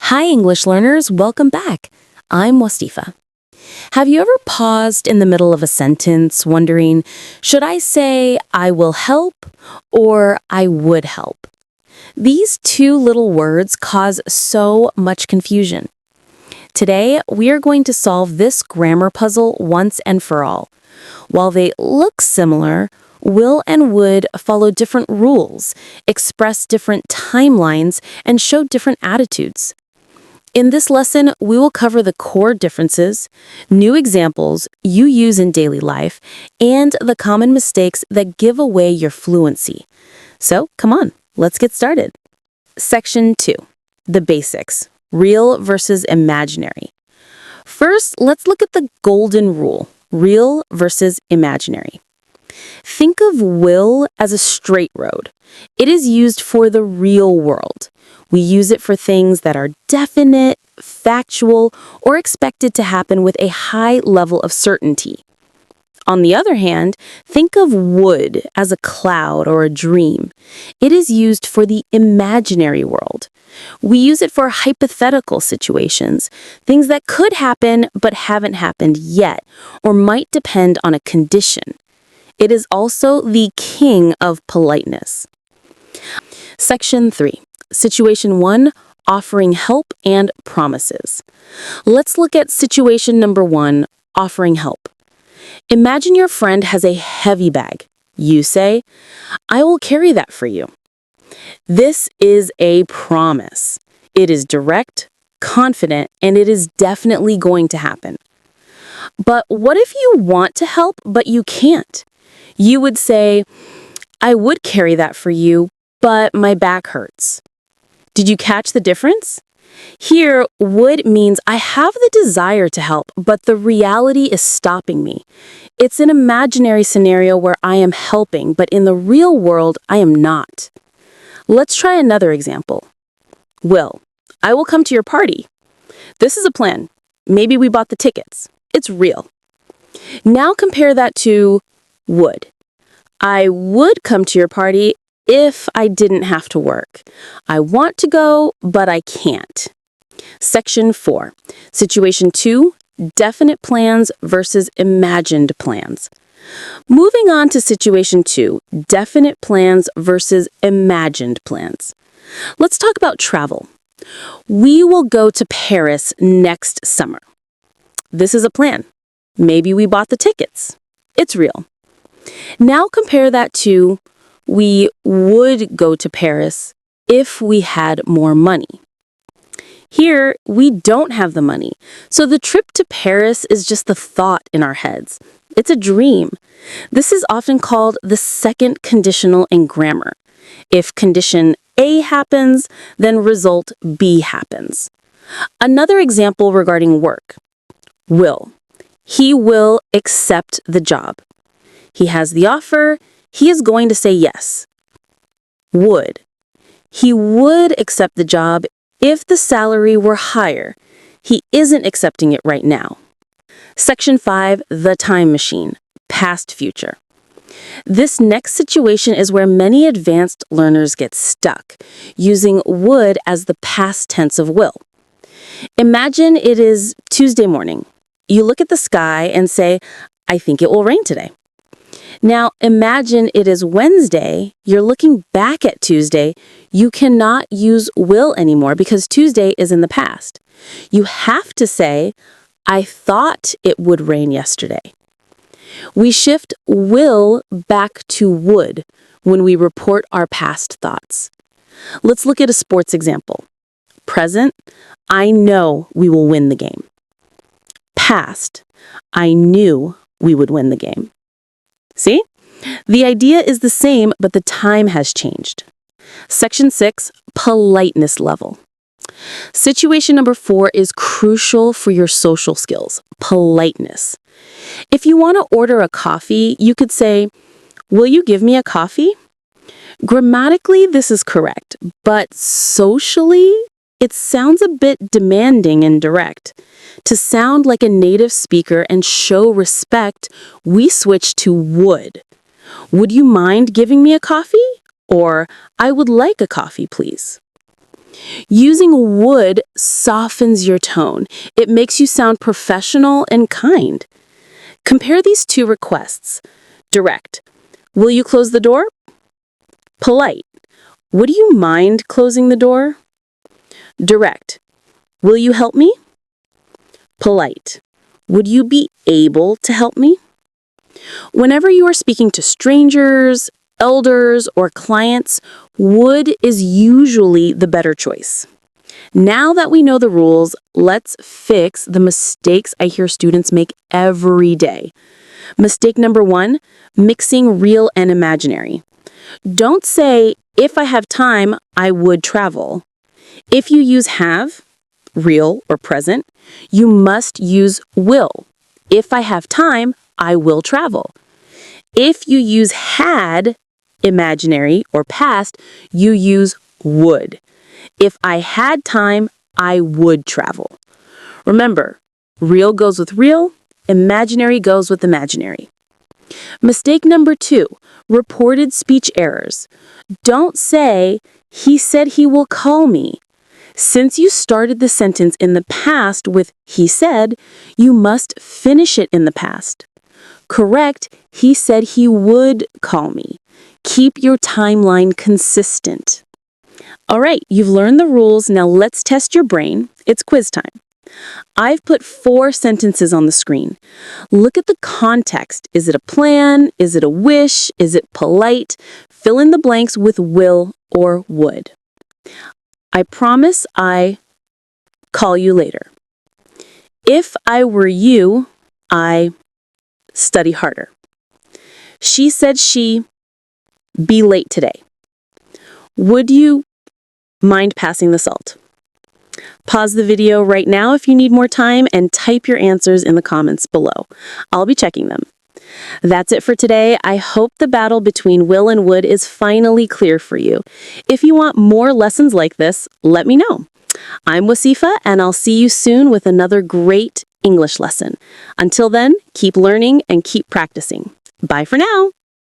Hi, English learners. Welcome back. I'm Wasifa. Have you ever paused in the middle of a sentence wondering, should I say I will help or I would help? These two little words cause so much confusion. Today, we are going to solve this grammar puzzle once and for all. While they look similar, will and would follow different rules, express different timelines, and show different attitudes. In this lesson, we will cover the core differences, new examples you use in daily life, and the common mistakes that give away your fluency. So, come on, let's get started. Section 2. The basics. Real versus imaginary. First, let's look at the golden rule. Real versus imaginary. Think of will as a straight road. It is used for the real world. We use it for things that are definite, factual, or expected to happen with a high level of certainty. On the other hand, think of would as a cloud or a dream. It is used for the imaginary world. We use it for hypothetical situations, things that could happen but haven't happened yet, or might depend on a condition. It is also the king of politeness. Section 3. Situation 1, offering help and promises. Let's look at situation number 1, offering help. Imagine your friend has a heavy bag. You say, I will carry that for you. This is a promise. It is direct, confident, and it is definitely going to happen. But what if you want to help, but you can't? You would say, I would carry that for you, but my back hurts. Did you catch the difference? Here, would means I have the desire to help, but the reality is stopping me. It's an imaginary scenario where I am helping, but in the real world, I am not. Let's try another example. Will, I will come to your party. This is a plan. Maybe we bought the tickets. It's real. Now compare that to would. I would come to your party if I didn't have to work. I want to go, but I can't. Section 4. Situation 2, definite plans versus imagined plans. Moving on to situation 2, definite plans versus imagined plans. Let's talk about travel. We will go to Paris next summer. This is a plan. Maybe we bought the tickets. It's real. Now compare that to we would go to Paris if we had more money. Here, we don't have the money, so the trip to Paris is just a thought in our heads. It's a dream. This is often called the second conditional in grammar. If condition A happens, then result B happens. Another example regarding work. Will. He will accept the job. He has the offer. He is going to say yes. Would. He would accept the job if the salary were higher. He isn't accepting it right now. Section 5, the time machine, past future. This next situation is where many advanced learners get stuck, using would as the past tense of will. Imagine it is Tuesday morning. You look at the sky and say, I think it will rain today. Now, imagine it is Wednesday, you're looking back at Tuesday, you cannot use will anymore because Tuesday is in the past. You have to say, I thought it would rain yesterday. We shift will back to would when we report our past thoughts. Let's look at a sports example. Present, I know we will win the game. Past, I knew we would win the game. See? The idea is the same, but the time has changed. Section 6, politeness level. Situation number 4 is crucial for your social skills, politeness. If you want to order a coffee, you could say, will you give me a coffee? Grammatically, this is correct, but socially, it sounds a bit demanding and direct. To sound like a native speaker and show respect, we switch to would. Would you mind giving me a coffee? Or, I would like a coffee, please. Using would softens your tone. It makes you sound professional and kind. Compare these two requests. Direct. Will you close the door? Polite. Would you mind closing the door? Direct. Will you help me? Polite. Would you be able to help me? Whenever you are speaking to strangers, elders, or clients, would is usually the better choice. Now that we know the rules, let's fix the mistakes I hear students make every day. Mistake number 1, mixing real and imaginary. Don't say, if I have time, I would travel. If you use have, real or present, you must use will. If I have time, I will travel. If you use had, imaginary or past, you use would. If I had time, I would travel. Remember, real goes with real, imaginary goes with imaginary. Mistake number 2, reported speech errors. Don't say, he said he will call me. Since you started the sentence in the past with he said, you must finish it in the past. Correct, he said he would call me. Keep your timeline consistent. All right, you've learned the rules. Now let's test your brain. It's quiz time. I've put 4 sentences on the screen. Look at the context. Is it a plan? Is it a wish? Is it polite? Fill in the blanks with will or would. I promise I call you later. If I were you, I study harder. She said she be late today. Would you mind passing the salt? Pause the video right now if you need more time and type your answers in the comments below. I'll be checking them. That's it for today. I hope the battle between will and would is finally clear for you. If you want more lessons like this, let me know. I'm Wasifa, and I'll see you soon with another great English lesson. Until then, keep learning and keep practicing. Bye for now.